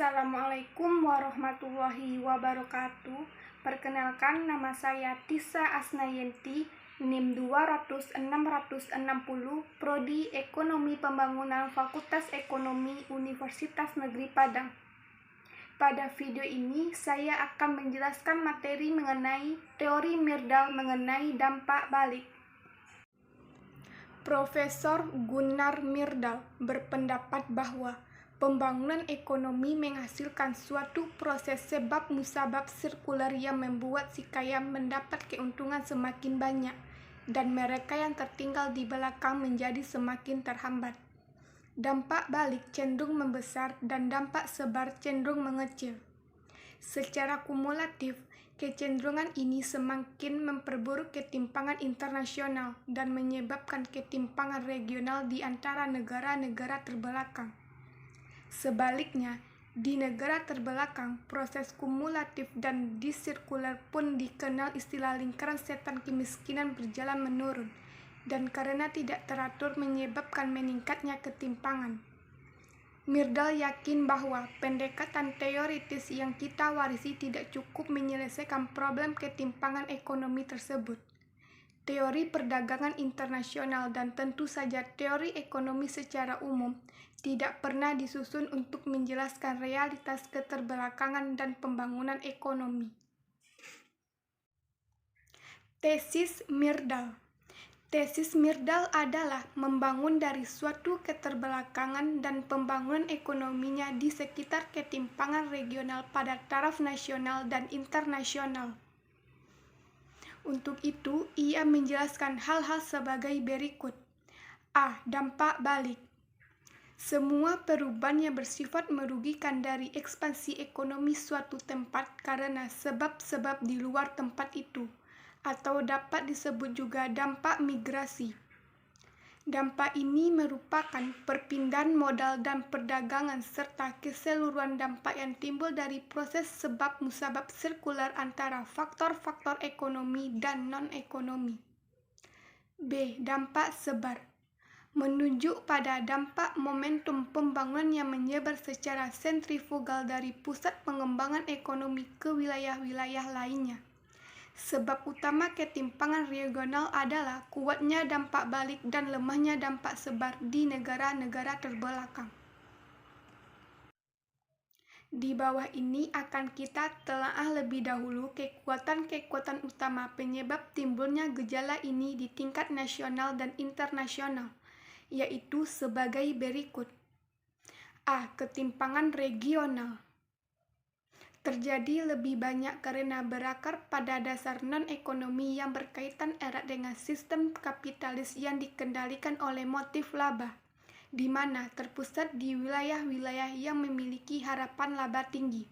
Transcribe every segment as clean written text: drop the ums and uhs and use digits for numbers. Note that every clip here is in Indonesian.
Assalamualaikum warahmatullahi wabarakatuh. Perkenalkan, nama saya Tisa Asnayanti, NIM 200-660, Prodi Ekonomi Pembangunan Fakultas Ekonomi Universitas Negeri Padang. Pada video ini, saya akan menjelaskan materi mengenai teori Myrdal mengenai dampak balik. Profesor Gunnar Myrdal berpendapat bahwa pembangunan ekonomi menghasilkan suatu proses sebab-musabab sirkular yang membuat si kaya mendapat keuntungan semakin banyak dan mereka yang tertinggal di belakang menjadi semakin terhambat. Dampak balik cenderung membesar dan dampak sebar cenderung mengecil. Secara kumulatif, kecenderungan ini semakin memperburuk ketimpangan internasional dan menyebabkan ketimpangan regional di antara negara-negara terbelakang. Sebaliknya, di negara terbelakang, proses kumulatif dan disirkular pun dikenal istilah lingkaran setan kemiskinan berjalan menurun, dan karena tidak teratur menyebabkan meningkatnya ketimpangan. Myrdal yakin bahwa pendekatan teoritis yang kita warisi tidak cukup menyelesaikan problem ketimpangan ekonomi tersebut. Teori perdagangan internasional dan tentu saja teori ekonomi secara umum tidak pernah disusun untuk menjelaskan realitas keterbelakangan dan pembangunan ekonomi. Tesis Myrdal. Tesis Myrdal adalah membangun dari suatu keterbelakangan dan pembangunan ekonominya di sekitar ketimpangan regional pada taraf nasional dan internasional. Untuk itu, ia menjelaskan hal-hal sebagai berikut. A. Dampak balik. Semua perubahan yang bersifat merugikan dari ekspansi ekonomi suatu tempat karena sebab-sebab di luar tempat itu, atau dapat disebut juga dampak migrasi. Dampak ini merupakan perpindahan modal dan perdagangan serta keseluruhan dampak yang timbul dari proses sebab-musabab sirkular antara faktor-faktor ekonomi dan non-ekonomi. B. Dampak sebar. Menunjuk pada dampak momentum pembangunan yang menyebar secara sentrifugal dari pusat pengembangan ekonomi ke wilayah-wilayah lainnya. Sebab utama ketimpangan regional adalah kuatnya dampak balik dan lemahnya dampak sebar di negara-negara terbelakang. Di bawah ini akan kita telaah lebih dahulu kekuatan-kekuatan utama penyebab timbulnya gejala ini di tingkat nasional dan internasional, yaitu sebagai berikut. A. Ketimpangan regional. Terjadi lebih banyak karena berakar pada dasar non-ekonomi yang berkaitan erat dengan sistem kapitalis yang dikendalikan oleh motif laba, di mana terpusat di wilayah-wilayah yang memiliki harapan laba tinggi.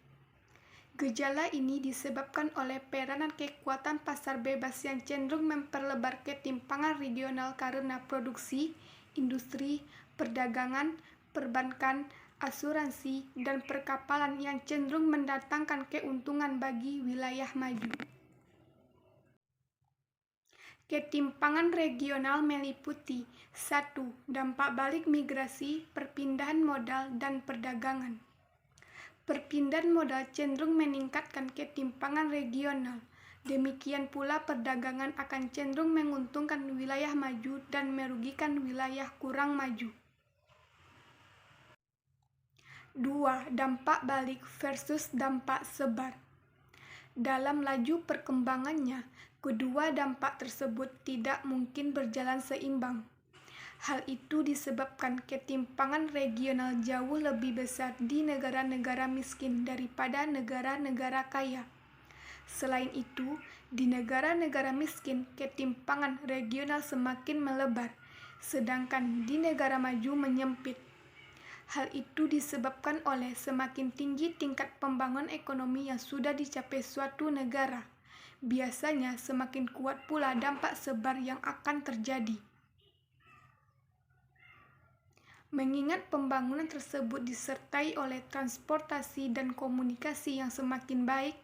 Gejala ini disebabkan oleh peranan kekuatan pasar bebas yang cenderung memperlebar ketimpangan regional karena produksi, industri, perdagangan, perbankan, asuransi, dan perkapalan yang cenderung mendatangkan keuntungan bagi wilayah maju. Ketimpangan regional meliputi 1. Dampak balik migrasi, perpindahan modal, dan perdagangan. Perpindahan modal cenderung meningkatkan ketimpangan regional. Demikian pula perdagangan akan cenderung menguntungkan wilayah maju dan merugikan wilayah kurang maju. 2. Dampak balik versus dampak sebar. Dalam laju perkembangannya, kedua dampak tersebut tidak mungkin berjalan seimbang. Hal itu disebabkan ketimpangan regional jauh lebih besar di negara-negara miskin daripada negara-negara kaya. Selain itu, di negara-negara miskin, ketimpangan regional semakin melebar, sedangkan di negara maju menyempit. Hal itu disebabkan oleh semakin tinggi tingkat pembangunan ekonomi yang sudah dicapai suatu negara. Biasanya semakin kuat pula dampak sebar yang akan terjadi. Mengingat pembangunan tersebut disertai oleh transportasi dan komunikasi yang semakin baik,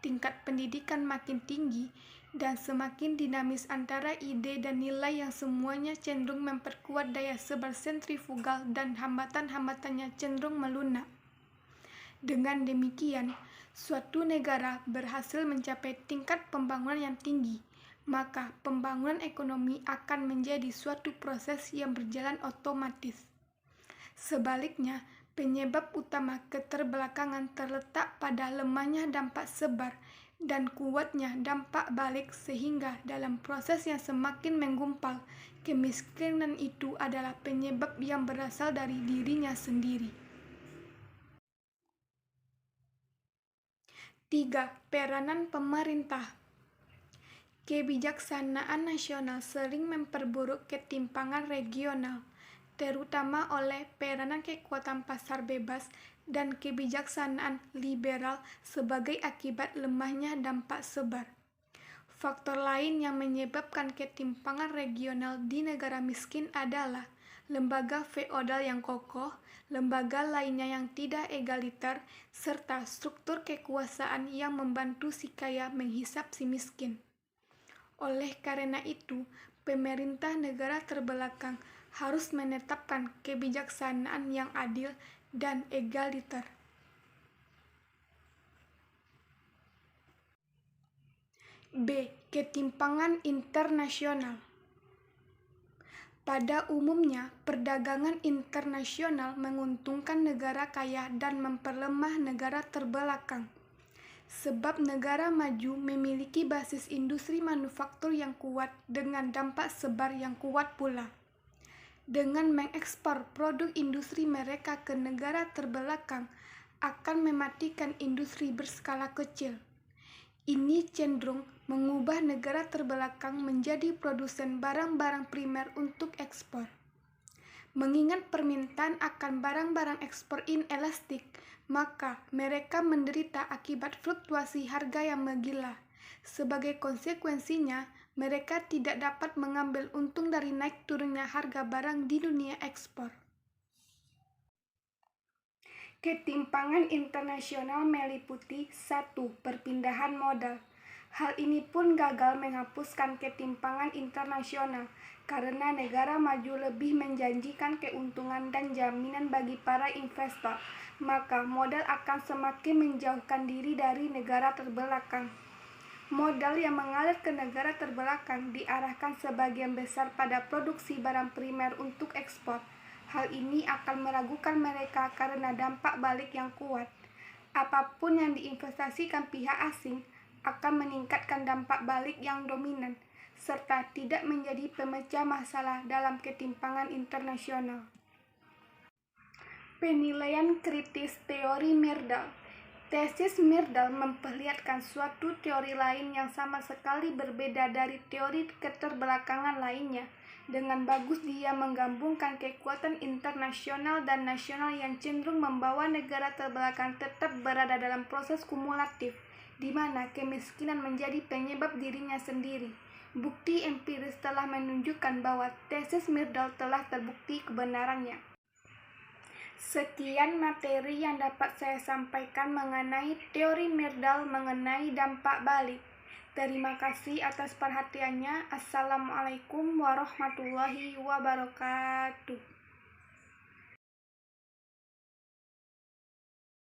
tingkat pendidikan makin tinggi, dan semakin dinamis antara ide dan nilai yang semuanya cenderung memperkuat daya sebar sentrifugal dan hambatan-hambatannya cenderung melunak. Dengan demikian, suatu negara berhasil mencapai tingkat pembangunan yang tinggi, maka pembangunan ekonomi akan menjadi suatu proses yang berjalan otomatis. Sebaliknya, penyebab utama keterbelakangan terletak pada lemahnya dampak sebar dan kuatnya dampak balik, sehingga dalam proses yang semakin menggumpal, kemiskinan itu adalah penyebab yang berasal dari dirinya sendiri. 3. Peranan pemerintah. Kebijaksanaan nasional sering memperburuk ketimpangan regional, terutama oleh peranan kekuatan pasar bebas dan kebijaksanaan liberal sebagai akibat lemahnya dampak sebar. Faktor lain yang menyebabkan ketimpangan regional di negara miskin adalah lembaga feodal yang kokoh, lembaga lainnya yang tidak egaliter, serta struktur kekuasaan yang membantu si kaya menghisap si miskin. Oleh karena itu, pemerintah negara terbelakang harus menetapkan kebijaksanaan yang adil dan egaliter. B. Ketimpangan internasional. Pada umumnya, perdagangan internasional menguntungkan negara kaya dan memperlemah negara terbelakang. Sebab negara maju memiliki basis industri manufaktur yang kuat dengan dampak sebar yang kuat pula. Dengan mengekspor produk industri mereka ke negara terbelakang, akan mematikan industri berskala kecil. Ini cenderung mengubah negara terbelakang menjadi produsen barang-barang primer untuk ekspor. Mengingat permintaan akan barang-barang ekspor inelastik, maka mereka menderita akibat fluktuasi harga yang menggila. Sebagai konsekuensinya, mereka tidak dapat mengambil untung dari naik turunnya harga barang di dunia ekspor. Ketimpangan internasional meliputi 1. Perpindahan modal. Hal ini pun gagal menghapuskan ketimpangan internasional karena negara maju lebih menjanjikan keuntungan dan jaminan bagi para investor, maka modal akan semakin menjauhkan diri dari negara terbelakang. Modal yang mengalir ke negara terbelakang diarahkan sebagian besar pada produksi barang primer untuk ekspor. Hal ini akan meragukan mereka karena dampak balik yang kuat. Apapun yang diinvestasikan pihak asing akan meningkatkan dampak balik yang dominan, serta tidak menjadi pemecah masalah dalam ketimpangan internasional. Penilaian kritis teori Myrdal. Tesis Myrdal memperlihatkan suatu teori lain yang sama sekali berbeda dari teori keterbelakangan lainnya. Dengan bagus dia menggabungkan kekuatan internasional dan nasional yang cenderung membawa negara terbelakang tetap berada dalam proses kumulatif, di mana kemiskinan menjadi penyebab dirinya sendiri. Bukti empiris telah menunjukkan bahwa tesis Myrdal telah terbukti kebenarannya. Sekian materi yang dapat saya sampaikan mengenai teori Myrdal mengenai dampak balik. Terima kasih atas perhatiannya. Assalamualaikum warahmatullahi wabarakatuh.